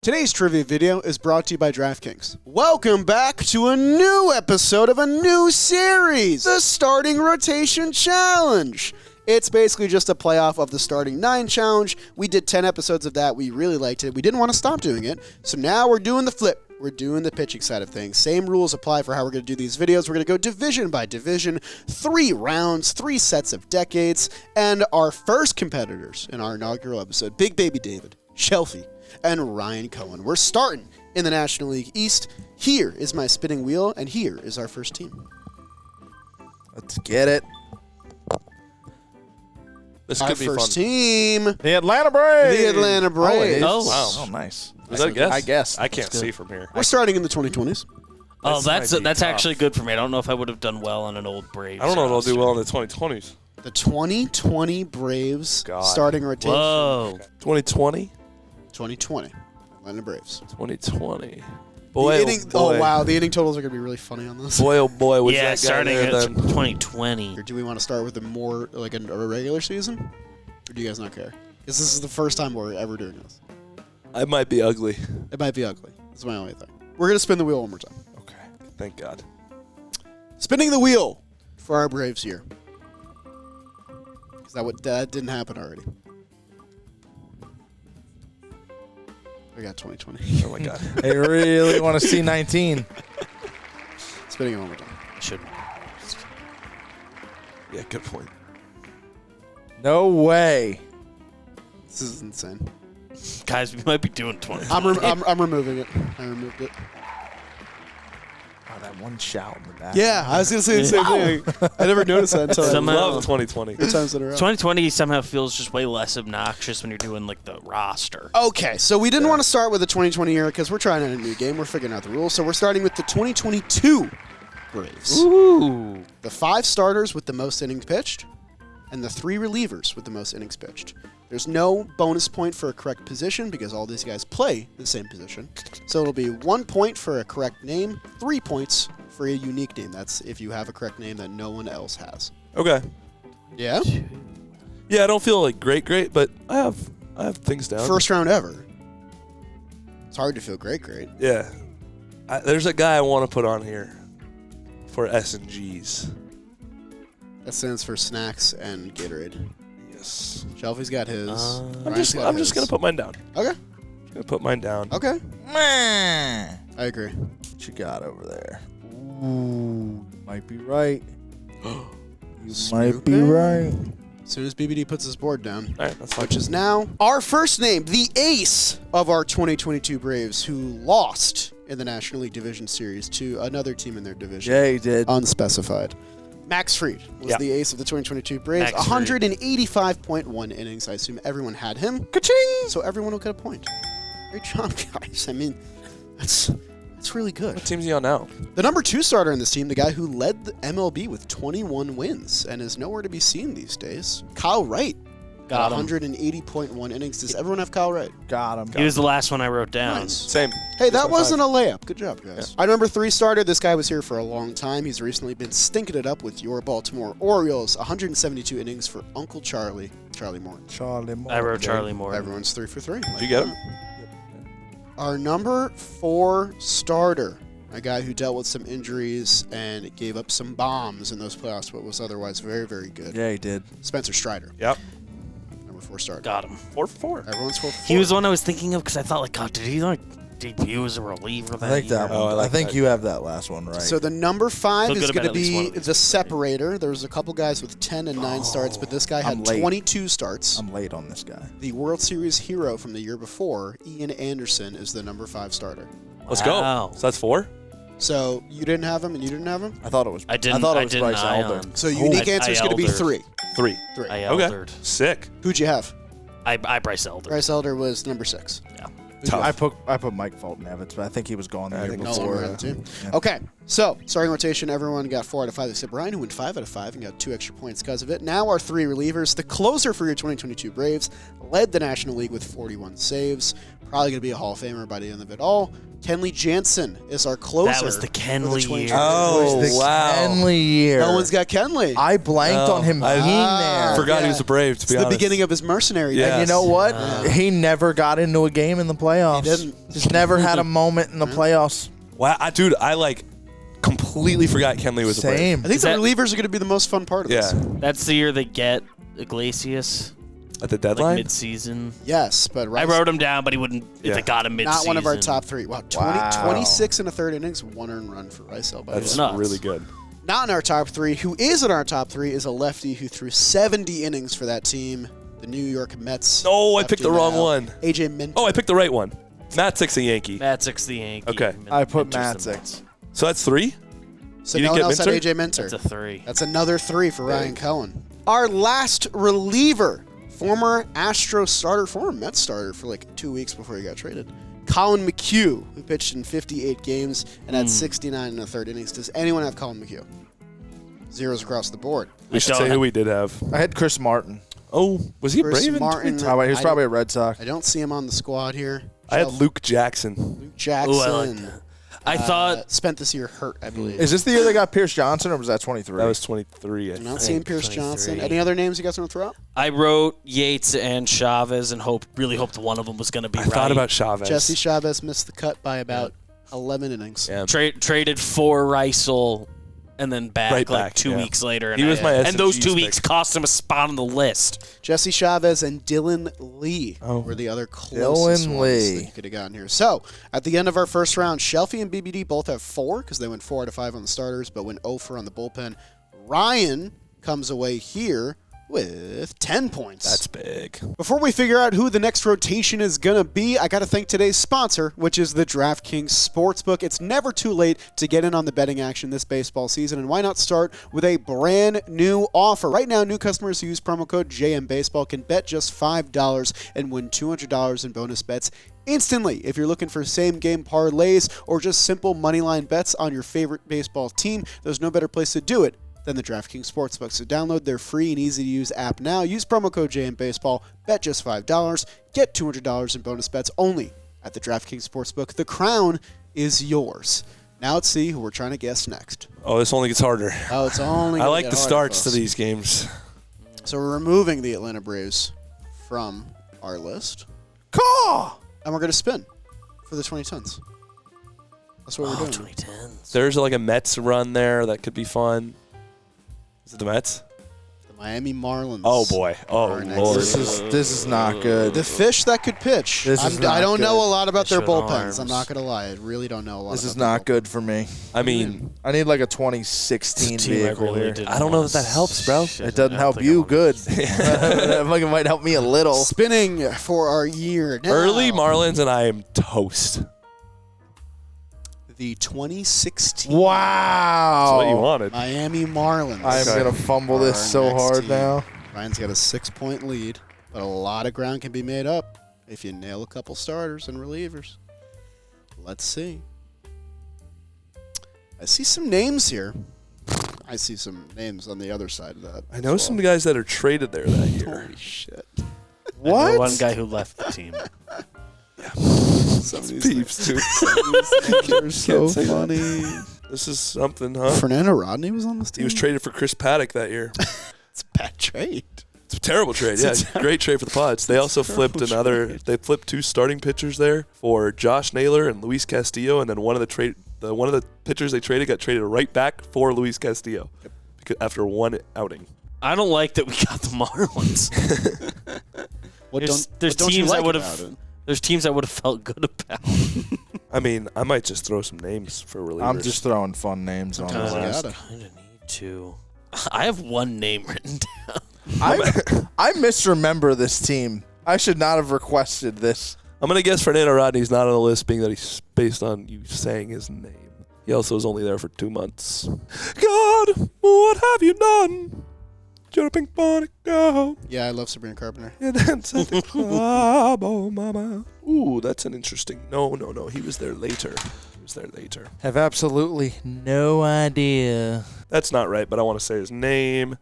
Today's trivia video is brought to you by DraftKings. Welcome back to a new episode of a new series, the Starting Rotation Challenge. It's basically just a playoff of the Starting 9 Challenge. We did 10 episodes of that. We really liked it. We didn't want to stop doing it, so now we're doing the flip. We're doing the pitching side of things. Same rules apply for how we're going to do these videos. We're going to go division by division, 3 rounds, 3 sets of decades, and our first competitors in our inaugural episode, Big Baby David, Shelfy, and Ryan Cohen. We're starting in the National League East. Here is my spinning wheel, and here is our first team. Let's get it. This Our could be fun. first team, The Atlanta Braves. the Atlanta Braves. Oh, wow. Oh, nice. Is that a guess? I guess. I can't see from here. We're starting in the 2020s. Oh, This might be that's tough. actually good for me. I don't know if I would have done well on an old Braves. I don't know if I'll do roster. well in the 2020s. The 2020 Braves God. starting rotation. Whoa. 2020? 2020. Atlanta Braves. 2020. The Boy, inning, oh boy. oh, wow. The inning totals are going to be really funny on this. Boy, oh boy, was Yeah, that guy starting there at then. 2020. Or do we want to start with a more, like a regular season? Or do you guys not care? Because this is the first time we're ever doing this. I might be ugly. It might be ugly. That's my only thing. We're going to spin the wheel one more time. Okay. Thank God. Spinning the wheel for our Braves here. Because that didn't happen already. We got 2020. Oh my God. They really want to see 19. Spinning it one more time. Should. Yeah, good point. No way. This is insane. Guys, we might be doing 20. I'm removing it. I removed it. Oh, that one shout in the back. Yeah, I was going to say the same thing. I never noticed that until Somehow- Love 2020. 3 times in a row. 2020 somehow feels just way less obnoxious when you're doing like the roster. Okay, so we didn't want to start with the 2020 era because we're trying out a new game. We're figuring out the rules. So we're starting with the 2022 Braves. Ooh. The 5 starters with the most innings pitched and the 3 relievers with the most innings pitched. There's no bonus point for a correct position because all these guys play the same position. So it'll be 1 point for a correct name, 3 points for a unique name. That's if you have a correct name that no one else has. Okay. Yeah? Yeah, I don't feel like great, but I have things down. First round ever. It's hard to feel great. Yeah. There's a guy I want to put on here for S&Gs. That stands for snacks and Gatorade. Yes. Shelfy's got his. I'm Ryan's got just his. gonna put mine down. Okay. Just gonna put mine down. Okay. Man. I agree. What you got over there? Ooh. You might be right. You might be right. As soon as BBD puts his board down, All right, that's fine. which is now our first name, the ace of our 2022 Braves, who lost in the National League Division Series to another team in their division. Jay did. Unspecified. Max Fried was Yeah. the ace of the 2022 Braves. Max Fried. 185.1 innings. I assume everyone had him. Ka-ching! So everyone will get a point. Great job, guys. I mean, that's really good. What team's he on now? The number 2 starter in this team, the guy who led the MLB with 21 wins and is nowhere to be seen these days, Kyle Wright. Got him. 180.1 innings. Does everyone have Kyle Wright? Got him. He was the last one I wrote down. Nice. Same. Hey, that Just wasn't a layup. Good job, guys. Our number 3 starter, this guy was here for a long time. He's recently been stinking it up with your Baltimore Orioles. 172 innings for Uncle Charlie. Charlie Moore. Charlie Moore. I wrote Charlie Moore. Everyone's 3 for 3. Did you get him? Our number 4 starter, a guy who dealt with some injuries and gave up some bombs in those playoffs, but was otherwise very, very good. Yeah, he did. Spencer Strider, Yep. number 4 starter. Got him. 4 for 4. Everyone's 4 for 4. He was the one I was thinking of because I thought, like, God, did he like debut as a reliever that I think that year? one. Oh, I like I think that. you have that last one right. So the number 5 Feel is good going to about at least one be of these. the separator. There's a couple guys with 10 and 9 starts, but this guy I'm had late. 22 starts. I'm late on this guy. The World Series hero from the year before, Ian Anderson, is the number 5 starter. Let's Wow. go. So that's 4? So you didn't have him and you didn't have him? I thought it was. I didn't. I thought it I was didn't Bryce eye Elder. on. So unique I- answer is I going to be eldered. 3. 3. 3. I Okay. eldered. Sick. Who'd you have? I Bryce Elder. Bryce Elder was number 6. Yeah. Tough. I put Mike Fulton Evans, but I think he was gone the I year think No before. longer on the team. Yeah. Okay, so starting rotation, everyone got 4 out of 5 except Brian, who went 5 out of 5 and got 2 extra points because of it. Now our 3 relievers. The closer for your 2022 Braves led the National League with 41 saves. Probably going to be a Hall of Famer by the end of it all. Kenley Jansen is our closer. That was the Kenley year. Oh, The wow. Kenley year. No one's got Kenley. I blanked on him being there. Forgot Yeah. he was a Brave, to be It's honest. the beginning of his mercenary Yeah. days. And you know what? Yeah. He never got into a game in the playoffs. He didn't. Just never had a moment in the playoffs. Wow, dude, I completely forgot Kenley was a Brave. Same. I think Is the that- relievers are going to be the most fun part of Yeah. this. That's the year they get Iglesias, At the like deadline? mid-season. Yes, but I wrote him down, but he wouldn't. Yeah. If they got him mid-season, not one of our top three. Wow, 26 in the third innings, 1 earned run for Rysel. That's nuts. really good. Not in our top three. Who is in our top three is a lefty who threw 70 innings for that team, the New York Mets. No, I lefty picked the wrong now, one. AJ Minter. Oh, I picked the right one. Matt Six, a Yankee. Matzik's the Yankee. Okay. I put Minter's the Matzek. Mets. So that's 3? So you no didn't one get else had Minter? AJ Minter. That's a 3. That's another 3 for Ryan Cohen. Our last reliever, former Astros starter, former Mets starter for like 2 weeks before he got traded, Colin McHugh, who pitched in 58 games and had 69 in the third innings. Does anyone have Colin McHugh? Zeros across the board. We should say who we did have. I had Chris Martin. Oh, was he Chris Brave in Martin. 22? Oh, wait, he's I probably a don't- Red Sox. I don't see him on the squad here. I had Luke Jackson. Luke Jackson. Ooh, I like that. I thought spent this year hurt, I believe. Is this the year they got Pierce Johnson, or was that 23? That was 23, I I'm not think. seeing Pierce 23. Johnson. Any other names you guys want to throw out? I wrote Yates and Chavez and really hoped one of them was going to be I right. thought about Chavez. Jesse Chavez missed the cut by about 11 innings. Yeah. Traded for Rysel and then back Right like back, 2 yeah. weeks later. He was my and those S&Gs 2 pick. weeks cost him a spot on the list. Jesse Chavez and Dylan Lee were the other closest Dylan ones Lee. that you could have gotten here. So, at the end of our first round, Shelfy and BBD both have 4 because they went 4 out of 5 on the starters, but went 0 for on the bullpen. Ryan comes away here with 10 points. That's big. Before we figure out who the next rotation is going to be, I got to thank today's sponsor, which is the DraftKings Sportsbook. It's never too late to get in on the betting action this baseball season, and why not start with a brand new offer? Right now, new customers who use promo code JMBaseball can bet just $5 and win $200 in bonus bets instantly. If you're looking for same-game parlays or just simple moneyline bets on your favorite baseball team, there's no better place to do it than the DraftKings Sportsbook. So download their free and easy-to-use app now. Use promo code JMBaseball. Bet just $5. Get $200 in bonus bets only at the DraftKings Sportsbook. The crown is yours. Now let's see who we're trying to guess next. Oh, this only gets harder. Oh, it's only I gonna like get the harder, starts to folks. these games. So we're removing the Atlanta Braves from our list. Caw! And we're going to spin for the 2010s. That's what we're doing. 2010s. There's like a Mets run there that could be fun. Is it the Mets? The Miami Marlins. Oh, boy. Oh, Our next Lord. This is not good. The fish that could pitch. This is I not don't know good. a lot about their Fish with bullpens. arms. I'm not going to lie. I really don't know a lot This about is their not bullpens. good for me. I mean, I need like a 2016 Team I vehicle really here. didn't I don't know want if that helps, bro. shit. It doesn't I don't help think you I good. want- That fucking might help me a little. Spinning for our year now. early Marlins and I am toast. The 2016 Wow. That's what you wanted. Miami Marlins. I am Okay. going to fumble this Our so next hard team. now. Ryan's got a 6-point lead, but a lot of ground can be made up if you nail a couple starters and relievers. Let's see. I see some names here. I see some names on the other side of that. I know some guys that are traded there that year. Holy shit. I know What? one guy who left the team. Some of these Peeps, too. names are so Can't say that. funny. This is something, huh? Fernando Rodney was on this team? He was traded for Chris Paddock that year. It's a bad trade. It's a terrible trade. Yeah, great trade for the Pods. They also flipped another. They flipped 2 starting pitchers there for Josh Naylor and Luis Castillo, and then one of the pitchers they traded got traded right back for Luis Castillo after one outing. I don't like that we got the Marlins. There's don't you teams like I would about have. it? There's teams I would have felt good about. I mean, I might just throw some names for relievers. I'm just throwing fun names on the Sometimes you list. gotta. Kind of need to. I have one name written down. I misremember this team. I should not have requested this. I'm gonna guess Fernando Rodney's not on the list, being that he's based on you saying his name. He also was only there for 2 months. God, what have you done? Jumping on a go. Yeah, I love Sabrina Carpenter. And then at the club, oh mama. Ooh, that's an interesting. No. He was there later. Have absolutely no idea. That's not right, but I want to say his name.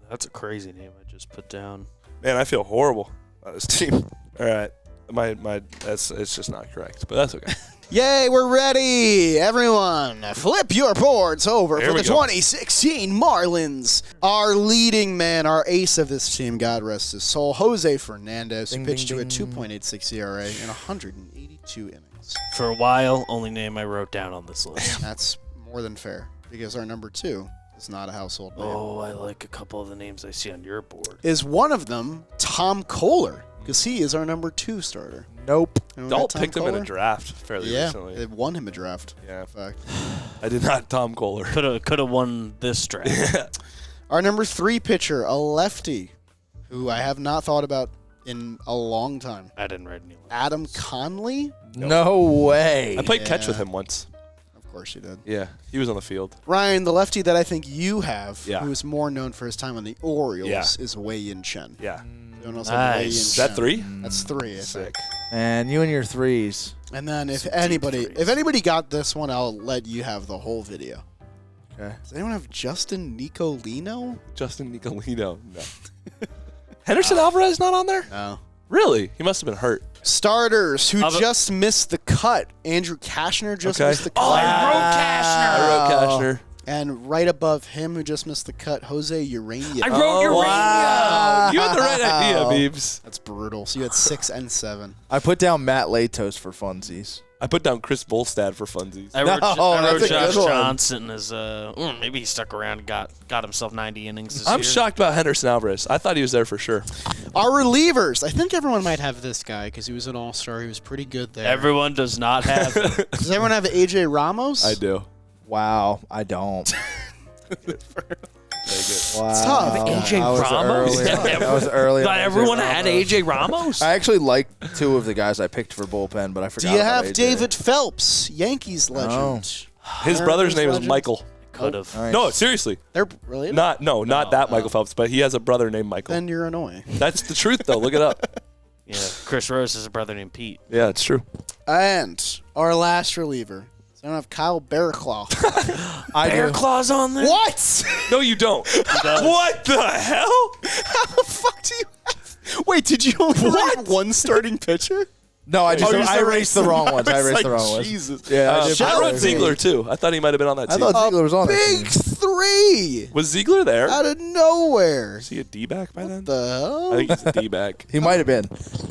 That's a crazy name I just put down. Man, I feel horrible about this team. All right. It's just not correct, but that's okay. Yay, we're ready! Everyone, flip your boards over Here for we the go. 2016 Marlins. Our leading man, our ace of this team, God rest his soul, Jose Fernandez, who Ding, pitched ding, to a ding. 2.86 ERA in 182 innings. For a while, only name I wrote down on this list. That's more than fair, because our number 2 is not a household name. Oh, I like a couple of the names I see on your board. Is one of them Tom Kohler? Because he is our number 2 starter. Nope. Anyone got Dahl Tom picked him in Kohler? a draft fairly Yeah, recently. they won him a draft. Yeah. In fact. I did not Tom Kohler. Could have won this draft. Our number 3 pitcher, a lefty, who I have not thought about in a long time. I didn't write any. Adam Conley? No way. I played catch with Yeah. him once. Of course you did. Yeah, he was on the field. Ryan, the lefty that I think you have, Yeah. who is more known for his time on the Orioles, Yeah. is Wei-Yin Chen. Yeah. Anyone else have Wei-Yin Nice. Is that Chen? 3? That's 3, I think. Sick. Man, you and your threes. And then if Some deep anybody threes. got this one, I'll let you have the whole video. Okay. Does anyone have Justin Nicolino? Justin Nicolino. No. Henderson Alvarez not on there? No. Really? He must have been hurt. Starters who Of a- just missed the cut. Andrew Kashner just Okay. missed the cut. Oh, I wrote Kashner. I wrote Kashner. And right above him, who just missed the cut, Jose Urania. I wrote Urania. wow. You had the right idea, Beebs. That's brutal. So you had 6 and 7. I put down Matt Latos for funsies. I put down Chris Volstad for funsies. I wrote, No, I wrote that's a Josh good one. Johnson as maybe he stuck around and got himself 90 innings this year. I'm shocked about Henderson Alvarez. I thought he was there for sure. Our relievers. I think everyone might have this guy because he was an all-star. He was pretty good there. Everyone does not have him. Does everyone have AJ Ramos? I do. Wow, I don't. Wow. It's tough. AJ I was Ramos? early. Yeah, I was early. Not on everyone AJ had Ramos. AJ Ramos. I actually like 2 of the guys I picked for bullpen, but I Do forgot. you about have AJ. David Phelps, Yankees legend? His brother's name is Legends? Michael. Could have. Nice. No, seriously. They're related? Not that no. Michael Phelps, but he has a brother named Michael. Then you're annoying. That's the truth, though. Look it up. Yeah, Chris Rose has a brother named Pete. Yeah, it's true. And our last reliever. So I don't have Kyle Bearclaw. I Bear do. Claw's on there. What? No, you don't. does. What the hell? How the fuck do you have? Wait, did you only write one starting pitcher? No, I just you I erased the wrong ones. I was erased like, the wrong ones. Jesus. Yeah, I did. I wrote Shelfy. Ziegler, too. I thought he might have been on that I team. thought Ziegler was on that Big team. 3 Was Ziegler there? out of nowhere. Is he a D-back by then? The hell? I think he's a D-back. He might have been.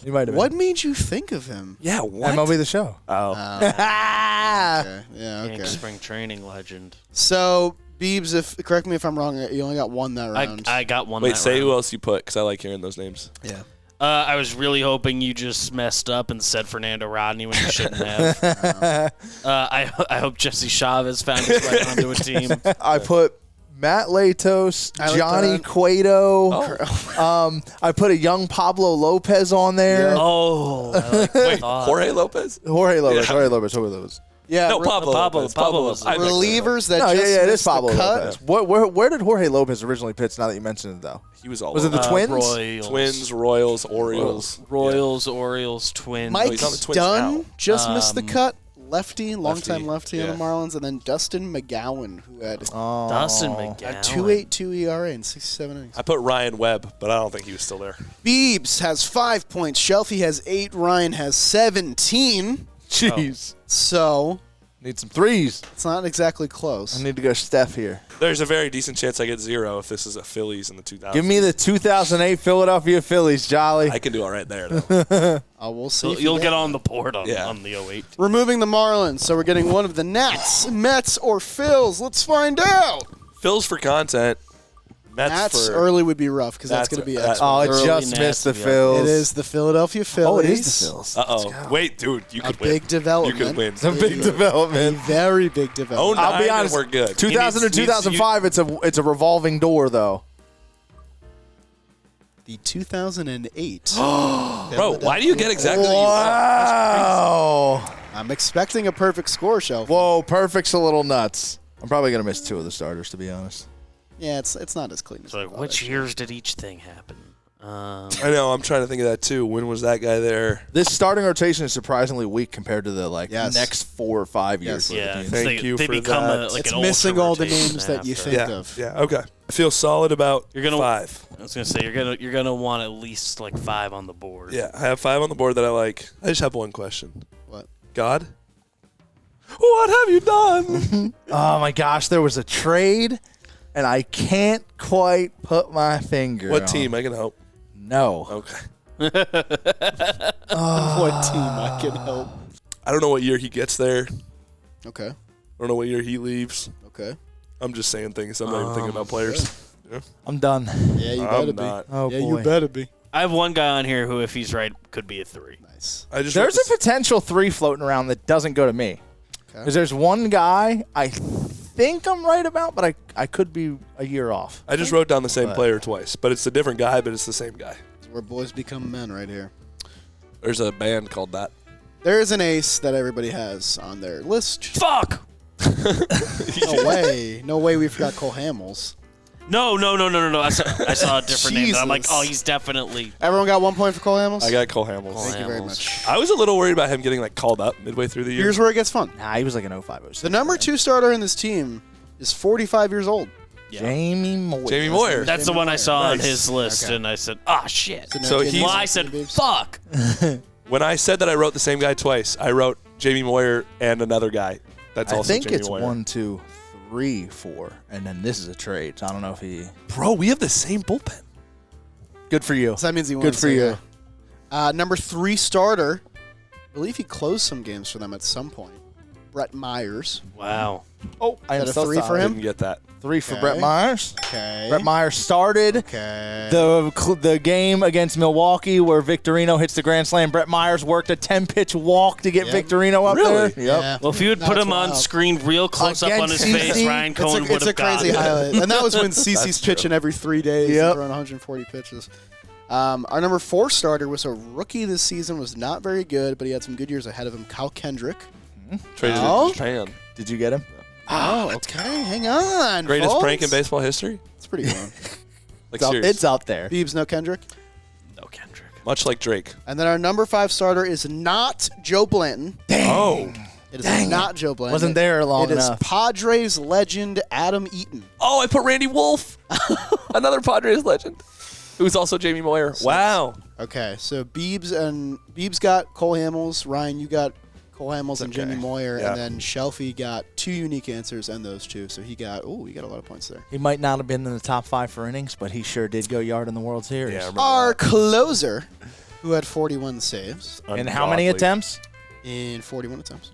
He might have been. What made you think of him? Yeah, what? MLB the show. Oh. Okay. Yeah, Yankee okay. spring training legend. So, Beebs, correct me if I'm wrong, you only got one that round. I got one. Wait, that say round. who else you put, because I like hearing those names. Yeah. I was really hoping you just messed up and said Fernando Rodney when you shouldn't have. I hope Jesse Chavez found his way onto a team. I put Matt Latos, I like Johnny that. Cueto. Oh. I put a young Pablo Lopez on there. Yeah. Oh, I like the thought. Jorge Lopez? Jorge Lopez. Yeah. Jorge Lopez. Yeah, No, Pablo Pablo Lopez. Lopez. I mixed it up. relievers that No, just yeah, it is missed the Pablo cut. Lopez. Where did Jorge Lopez originally pitch? Now that you mentioned it, though, He was all was it over. the Twins? Royals. Twins, Royals, Orioles. Royals, Orioles, Twins. Mike he's on the Twins Dunn now. just missed the cut. Lefty, longtime Lefty, lefty on yeah. the Marlins, and then Dustin McGowan, who had Oh. Dustin a McGowan. 2.82 ERA in 67 innings. I put Ryan Webb, but I don't think he was still there. Beebs has 5 points. Shelfy has 8. Ryan has 17. Jeez. So Need some threes. it's not exactly close. I need to go Steph here. There's a very decent chance I get 0 if this is a Phillies in the 2000s. Give me the 2008 Philadelphia Phillies, Jolly. I can do all right there, though. We'll see. if You'll you get on the board on Yeah. the 08. Removing the Marlins, so we're getting one of the Nats, Mets, or Phils. Let's find out. Phil's for content. Nats for early would be rough because that's That's going to be that- X. Oh, it Early just Nats missed the would be Phils. It is the Philadelphia Phillies. Oh, it is the Phils. Uh-oh. Wait, dude, you A could win. big development. You could win. It's a big development. Very big development. I'll be 09 honest. and we're good. 2000 He to needs- 2005, it's a revolving door, though. The 2008. Bro, why do you get exactly what you want? Wow. I'm expecting a perfect score, Shelf. Whoa, perfect's a little nuts. I'm probably going to miss 2 of the starters, to be honest. Yeah, it's not as clean as So, I like, thought, which actually. years did each thing happen? I know. I'm trying to think of that too. When was that guy there? This starting rotation is surprisingly weak compared to the Yes. next 4 or 5 years. Yes. for the team. Thank you they for become that. like It's an missing ultra all the rotation names that you after. think Yeah. of. Yeah. Okay. I feel solid about You're gonna 5. I was gonna say you're gonna want at least like 5 on the board. Yeah, I have 5 on the board that I like. I just have one question. What? God, what have you done? Oh my gosh, there was a trade, and I can't quite put my finger What on. team? I can help. No. Okay. What team I can help? I don't know what year he gets there. Okay. I don't know what year he leaves. Okay. I'm just saying things. I'm not even thinking about players. I'm done. Yeah, you I'm better be. not. Oh Yeah, boy. you better be. I have one guy on here who, if he's right, could be a 3. Nice. I just There's wrote a potential 3 floating around that doesn't go to me. Okay. Because there's one guy I think I'm right about, but I could be a year off. I just wrote down the same But- player twice, but it's a different guy, but it's the same guy. It's where boys become men right here. There's a band called that. There is an ace that everybody has on their list. Fuck! No way. No way we forgot Cole Hamels. No. I saw a different name. But I'm like, Jesus. oh, he's definitely. Everyone got 1 point for Cole Hamels? I got Cole Hamels. Thank you very Hamels. much. I was a little worried about him getting like called up midway through the year. Here's where it gets fun. Nah, he was like an 05, 06. The number 2 starter in this team is 45 years old. Yeah. Jamie Moyer. Jamie Moyer. That's the one I saw on Nice. his list, Okay. and I said, ah, shit. no So kidding. he's- Well, I said, fuck. When I said that I wrote the same guy twice, I wrote Jamie Moyer and another guy. That's I also think Jamie it's Moyer. 1, 2, 3, 4, and then this is a trade. So I don't know if he. Bro, we have the same bullpen. Good for you. So that means he won. Good for you. Number 3 starter. I believe he closed some games for them at some point. Brett Myers. Wow. Oh, I am Is that a so 3 for sorry. him? Didn't get that. 3 for Okay. Brett Myers. Okay. Brett Myers started Okay. the game against Milwaukee where Victorino hits the grand slam. Brett Myers worked a 10-pitch walk to get Yep. Victorino up Really? there. Yep. Yeah. Well, if you would put That's him on wild. screen real close up on his Against face, CC, Ryan Cohen would It's a have got crazy it. highlight. And that was when CC's That's true. pitching every 3 days Yep. and throwing 140 pitches. Our number 4 starter was a rookie this season, was not very good, but he had some good years ahead of him. Kyle Kendrick. Traded Oh? to Japan. Did you get him? Oh, okay. Hang on. Greatest folks. prank in baseball history? It's pretty good. Like It's serious. out there. Biebs, no Kendrick. No, Kendrick. Much like Drake. And then our number 5 starter is not Joe Blanton. Oh. It is not Joe Blanton. Wasn't there long It is enough. Padres legend Adam Eaton. Oh, I put Randy Wolf. Another Padres legend. Who's also Jamie Moyer. Wow. Okay, so Biebs got Cole Hamels. Ryan, you got Cole Hamels and Okay. Jamie Moyer, Yeah. and then Shelfy got 2 unique answers and those 2. So he got a lot of points there. He might not have been in the top 5 for innings, but he sure did go yard in the World Series. Yeah, I remember Our that. closer, who had 41 saves And how many Ungodly. attempts? in 41 attempts,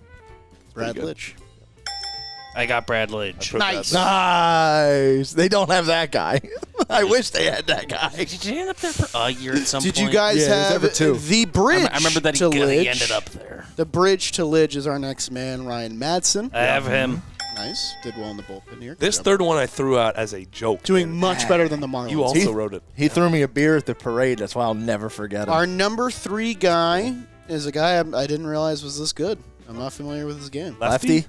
Brad pretty good. Litch. I got Brad Lidge. Put that Nice. there. Nice. They don't have that guy. I wish they had that guy. Did he end up there for a year at some Did point? you guys Yeah, he was have there for 2. the bridge? I remember that to he Lidge. ended up there. The bridge to Lidge is our next man, Ryan Madsen. I have him. Nice, did well in the bullpen here. Good This job. third one I threw out as a joke. doing much better than the Marlins. You also wrote it. He threw me a beer at the parade. That's why I'll never forget him. Our number 3 guy is a guy I didn't realize was this good. I'm not familiar with his game. Lefty?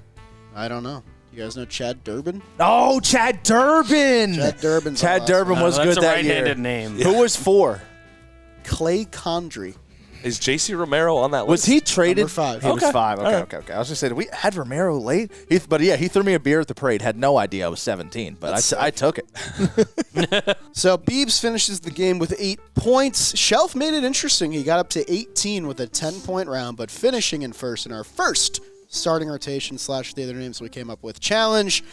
I don't know. You guys know Chad Durbin? Oh, Chad Durbin. Chad Durbin's Chad our last Durbin one. was That's good a that right-handed year. name. Who was 4? Clay Condry. Is J.C. Romero on that Was list? he traded? Number 5. He was Okay. 5. Okay, All right. okay. I was just saying, we had Romero late. But yeah, he threw me a beer at the parade. Had no idea I was 17, but I took it. So Biebs finishes the game with 8 points. Shelf made it interesting. He got up to 18 with a 10-point round, but finishing in first in our first starting rotation / the other names we came up with challenge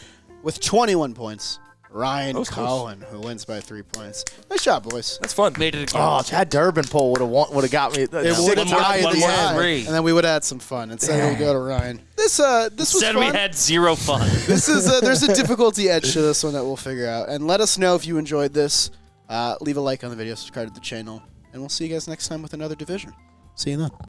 with 21 points. Ryan was close. Cohen, who wins by 3 points. Nice job, boys. That's fun. Made it again. Oh, Chad Durbin poll would have got me. It Sick would have tie at one the more end. three. and then we would have had some fun. Instead, we'll go to Ryan. This was Said fun. we had 0 fun. This is there's a difficulty edge to this one that we'll figure out. And let us know if you enjoyed this. Leave a like on the video, subscribe to the channel, and we'll see you guys next time with another division. See you then.